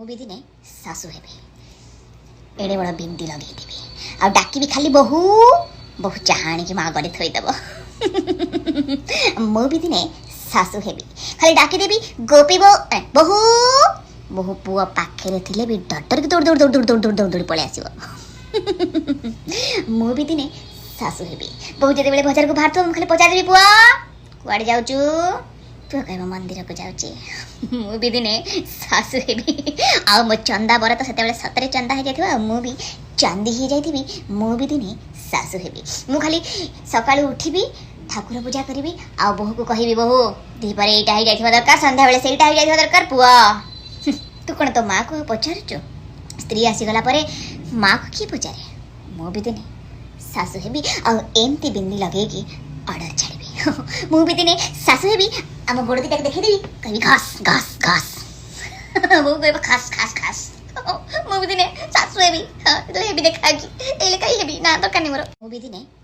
ମୁଁ ବି ଦିନେ ଶାଶୁ ହେବି, ଏଡ଼େ ବଡ଼ ବିନ୍ଦି ଲଗେଇଥିବି ଆଉ ଡାକିବି ଖାଲି ବୋହୂ ବୋହୂ ଚାହା ଆଣିକି ମୋ ଆଗରେ ଥୋଇଦେବ। ମୁଁ ବି ଦିନେ ଶାଶୁ ହେବି, ଖାଲି ଡାକିଦେବି ଗୋପୀ ବୋହୂ ବୋହୂ ପୁଅ ପାଖରେ ଥିଲେ ବି ଡଟରକି ଦୌଡ଼ି ଦୌଡ଼ି ଦୌଡ଼ି ଦୌଡ଼ି ଦୌଡ଼ି ଦୌଡ଼ି ଦୌଡ଼ି ପଳେଇ ଆସିବ। ମୁଁ ବି ଦିନେ ଶାଶୁ ହେବି, ବୋହୂ ଯେତେବେଳେ ବଜାରକୁ ବାହାରୁଥିବ ମୁଁ ଖାଲି ପଚାରିଦେବି ପୁଅ କୁଆଡ଼େ ଯାଉଛୁ? ପୁଅ କହିବ ମନ୍ଦିରକୁ ଯାଉଛି। ମୁଁ ବି ଦିନେ ଶାଶୁ ହେବି ଆଉ ମୋ ଚନ୍ଦା ବର ତ ସେତେବେଳେ ସତରେ ଚନ୍ଦା ହେଇଯାଇଥିବ ଆଉ ମୁଁ ବି ଚାନ୍ଦି ହେଇଯାଇଥିବି। ମୁଁ ବି ଦିନେ ଶାଶୁ ହେବି, ମୁଁ ଖାଲି ସକାଳୁ ଉଠିବି ଠାକୁର ପୂଜା କରିବି ଆଉ ବୋହୂକୁ କହିବି ବୋହୂ ଦିପହରେ ଏଇଟା ହେଇଯାଇଥିବା ଦରକାର, ସନ୍ଧ୍ୟାବେଳେ ସେଇଟା ହେଇଯାଇଥିବା ଦରକାର। ପୁଅ ତୁ କ'ଣ ତୋ ମାଆକୁ ପଚାରୁଛୁ? ସ୍ତ୍ରୀ ଆସିଗଲା ପରେ ମାଆକୁ କିଏ ପଚାରେ? ମୁଁ ବି ଦିନେ ଶାଶୁ ହେବି ଆଉ ଏମିତି ବିନ୍ଦି ଲଗେଇକି ଅର୍ଡ଼ର ଛାଡ଼ିବି। ମୁଁ ବି ଦିନେ ଶାଶୁ ହେବି, ଆମ ଗୋଡ଼ ଦିଟାକୁ ଦେଖେଇଦେବି କହିବି ଘସ୍ ଘସ୍ ଘସ୍। ବୋଉ କହିବ ଖାସ୍ ଖାସ୍ ଖାସ୍। ମୁଁ ବି ଦିନେ ଶାଶୁ ହେବି, ହେବି ଦେଖାକି ଏଇଲେ କାହିଁ ହେବି ନା ଦରକାର ନାହିଁ ମୋର। ମୁଁ ବି ଦିନେ